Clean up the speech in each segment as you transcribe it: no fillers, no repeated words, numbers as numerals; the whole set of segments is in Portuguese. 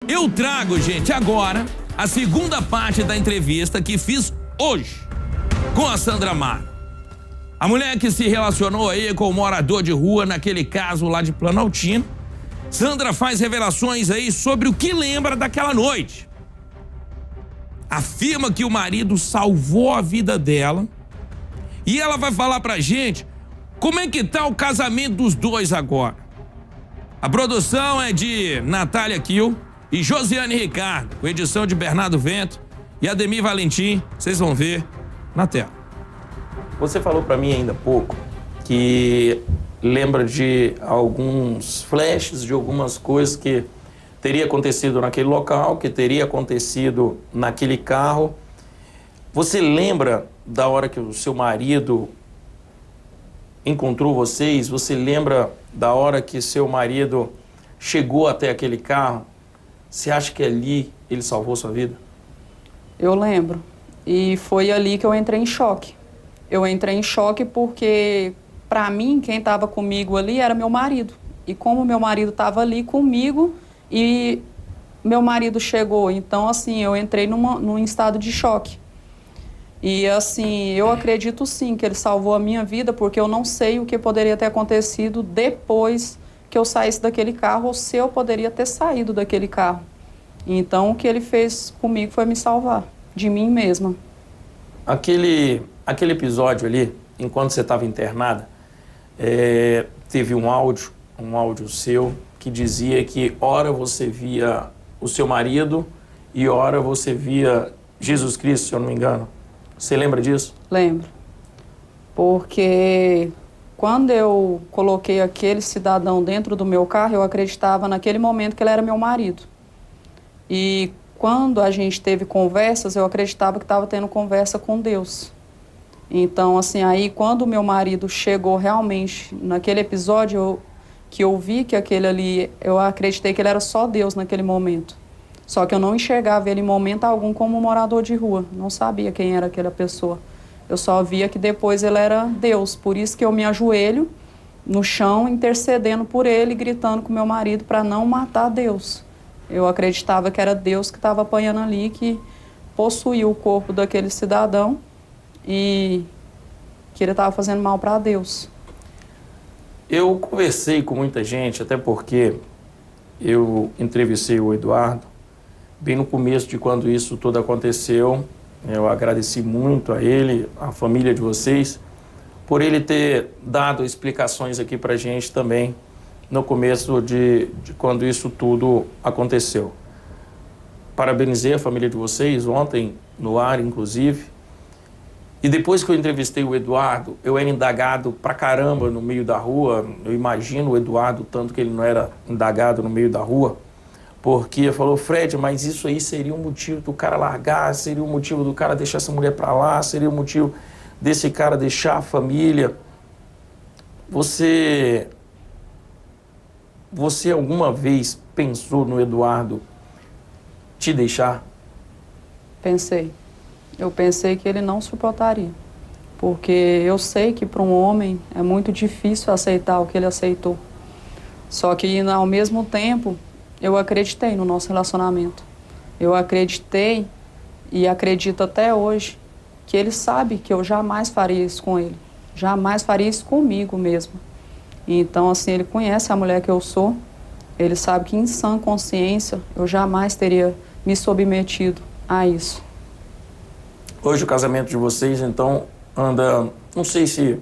Eu trago, gente, agora a segunda parte da entrevista que fiz hoje com a Sandra Amaro. A mulher que se relacionou aí com o morador de rua naquele caso lá de Planaltina. Sandra faz revelações aí sobre o que lembra daquela noite. Afirma que o marido salvou a vida dela. E ela vai falar pra gente como é que tá o casamento dos dois agora. A produção é de Natália Kiel e Josiane Ricardo, com edição de Bernardo Vento e Ademir Valentim. Vocês vão ver na tela. Você falou para mim ainda há pouco que lembra de alguns flashes, de algumas coisas que teria acontecido naquele local, que teria acontecido naquele carro. Você lembra da hora que o seu marido encontrou vocês? Você lembra da hora que seu marido chegou até aquele carro? Você acha que ali ele salvou sua vida? Eu lembro. E foi ali que eu entrei em choque. Eu entrei em choque porque, para mim, quem estava comigo ali era meu marido. E como meu marido estava ali comigo e meu marido chegou, então, assim, eu entrei num estado de choque. E, assim, eu acredito, sim, que ele salvou a minha vida, porque eu não sei o que poderia ter acontecido depois que eu saísse daquele carro, ou se eu poderia ter saído daquele carro. Então, o que ele fez comigo foi me salvar, de mim mesma. Aquele episódio ali, enquanto você estava internada, teve um áudio seu, que dizia que ora você via o seu marido e ora você via Jesus Cristo, se eu não me engano. Você lembra disso? Lembro. Porque quando eu coloquei aquele cidadão dentro do meu carro, eu acreditava naquele momento que ele era meu marido. E quando a gente teve conversas, eu acreditava que estava tendo conversa com Deus. Então, assim, aí quando o meu marido chegou realmente naquele episódio, que eu vi que aquele ali, eu acreditei que ele era só Deus naquele momento. Só que eu não enxergava ele em momento algum como um morador de rua. Não sabia quem era aquela pessoa. Eu só via que depois ele era Deus. Por isso que eu me ajoelho no chão, intercedendo por ele, gritando com meu marido para não matar Deus. Eu acreditava que era Deus que estava apanhando ali, que possuía o corpo daquele cidadão e que ele estava fazendo mal para Deus. Eu conversei com muita gente, até porque eu entrevistei o Eduardo bem no começo de quando isso tudo aconteceu. Eu agradeci muito a ele, a família de vocês, por ele ter dado explicações aqui para a gente também no começo de quando isso tudo aconteceu. Parabenizei a família de vocês ontem, no ar, inclusive. E depois que eu entrevistei o Eduardo, eu era indagado pra caramba no meio da rua. Eu imagino o Eduardo, tanto que ele não era indagado no meio da rua, porque falou: Fred, mas isso aí seria um motivo do cara largar, seria um motivo do cara deixar essa mulher pra lá, seria um motivo desse cara deixar a família. Você alguma vez pensou no Eduardo te deixar? Pensei. Eu pensei que ele não suportaria. Porque eu sei que para um homem é muito difícil aceitar o que ele aceitou. Só que, ao mesmo tempo, eu acreditei no nosso relacionamento. Eu acreditei e acredito até hoje que ele sabe que eu jamais faria isso com ele. Jamais faria isso comigo mesmo. Então, assim, ele conhece a mulher que eu sou. Ele sabe que, em sã consciência, eu jamais teria me submetido a isso. Hoje o casamento de vocês, então, anda, não sei se,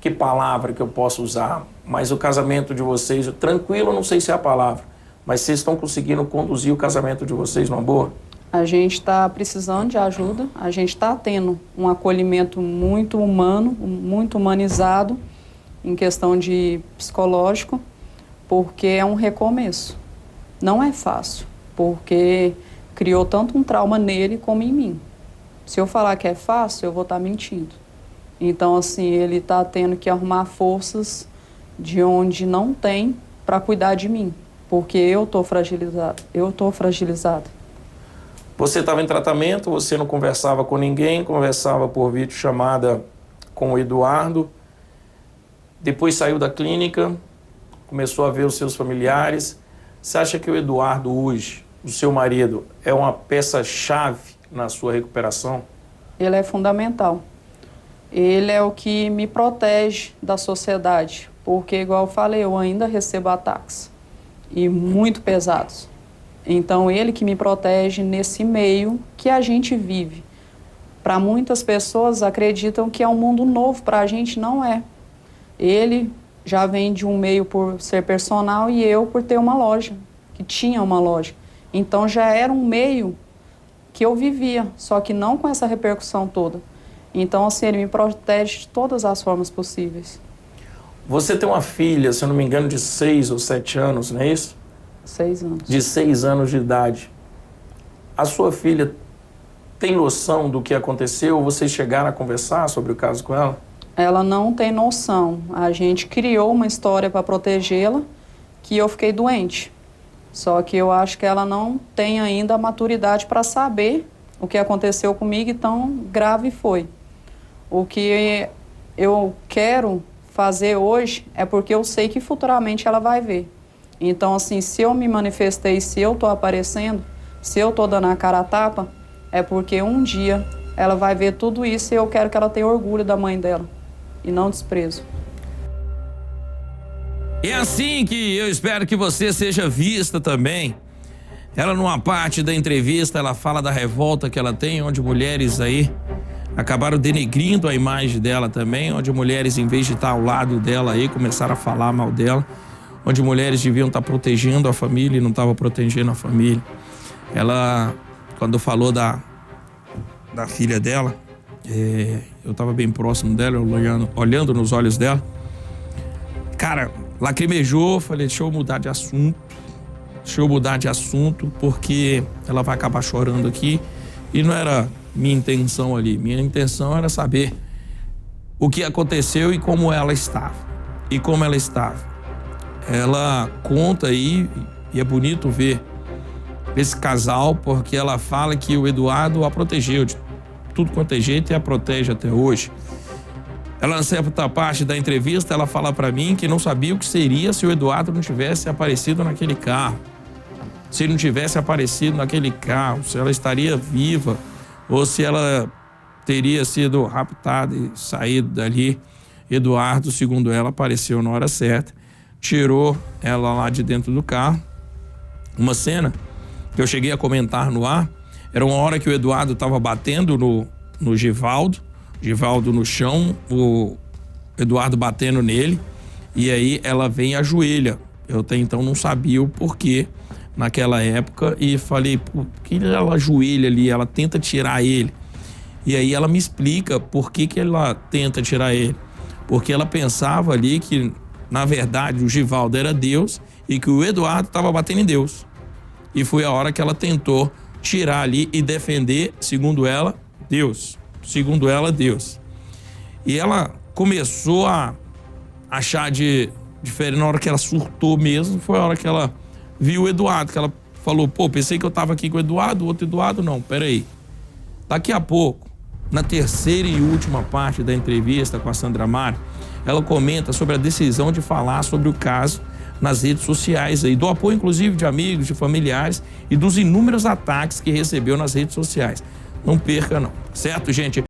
que palavra que eu posso usar, mas o casamento de vocês, tranquilo, não sei se é a palavra, mas vocês estão conseguindo conduzir o casamento de vocês numa boa? A gente está precisando de ajuda, a gente está tendo um acolhimento muito humano, muito humanizado, em questão de psicológico, porque é um recomeço. Não é fácil, porque criou tanto um trauma nele como em mim. Se eu falar que é fácil, eu vou estar mentindo. Então, assim, ele está tendo que arrumar forças de onde não tem para cuidar de mim, porque eu estou fragilizada. Você estava em tratamento, você não conversava com ninguém, conversava por videochamada com o Eduardo. Depois saiu da clínica, começou a ver os seus familiares. Você acha que o Eduardo hoje o seu marido é uma peça-chave na sua recuperação? Ele é fundamental. Ele é o que me protege da sociedade, porque, igual eu falei, eu ainda recebo ataques, e muito pesados. Então, ele que me protege nesse meio que a gente vive. Para muitas pessoas, acreditam que é um mundo novo, para a gente não é. Ele já vem de um meio por ser personal e eu por ter uma loja, que tinha uma loja. Então, já era um meio que eu vivia, só que não com essa repercussão toda. Então, assim, ele me protege de todas as formas possíveis. Você tem uma filha, se eu não me engano, de 6 ou 7 anos, não é isso? 6 anos. De 6 anos de idade. A sua filha tem noção do que aconteceu? Vocês chegaram a conversar sobre o caso com ela? Ela não tem noção. A gente criou uma história para protegê-la, que eu fiquei doente. Só que eu acho que ela não tem ainda a maturidade para saber o que aconteceu comigo e tão grave foi. O que eu quero fazer hoje é porque eu sei que futuramente ela vai ver. Então, assim, se eu me manifestei, se eu estou aparecendo, se eu estou dando a cara a tapa, é porque um dia ela vai ver tudo isso e eu quero que ela tenha orgulho da mãe dela e não desprezo. É assim que eu espero que você seja vista também. Ela, numa parte da entrevista, ela fala da revolta que ela tem, onde mulheres aí acabaram denegrindo a imagem dela também, onde mulheres, em vez de estar ao lado dela aí, começaram a falar mal dela, onde mulheres deviam estar protegendo a família e não estavam protegendo a família. Ela, quando falou da filha dela, eu estava bem próximo dela, olhando nos olhos dela. Cara, lacrimejou, falei, deixa eu mudar de assunto, porque ela vai acabar chorando aqui. E não era minha intenção ali. Minha intenção era saber o que aconteceu e como ela estava. Ela conta aí, e é bonito ver esse casal, porque ela fala que o Eduardo a protegeu de tudo quanto é jeito e a protege até hoje. Ela, na certa parte da entrevista, ela fala para mim que não sabia o que seria se o Eduardo não tivesse aparecido naquele carro. Se ele não tivesse aparecido naquele carro, se ela estaria viva ou se ela teria sido raptada e saído dali. Eduardo, segundo ela, apareceu na hora certa, tirou ela lá de dentro do carro. Uma cena que eu cheguei a comentar no ar, era uma hora que o Eduardo estava batendo no Givaldo no chão, o Eduardo batendo nele, e aí ela vem e ajoelha. Eu até então não sabia o porquê naquela época e falei, por que ela ajoelha ali, ela tenta tirar ele? E aí ela me explica por que ela tenta tirar ele. Porque ela pensava ali que, na verdade, o Givaldo era Deus e que o Eduardo estava batendo em Deus. E foi a hora que ela tentou tirar ali e defender, segundo ela, Deus. Segundo ela, Deus. E ela começou a achar de diferente. Na hora que ela surtou mesmo, foi a hora que ela viu o Eduardo, que ela falou, pô, pensei que eu tava aqui com o Eduardo, o outro Eduardo não, peraí. Daqui a pouco, na terceira e última parte da entrevista com a Sandra Mário, ela comenta sobre a decisão de falar sobre o caso nas redes sociais aí, do apoio inclusive de amigos, de familiares e dos inúmeros ataques que recebeu nas redes sociais. Não perca não, certo, gente?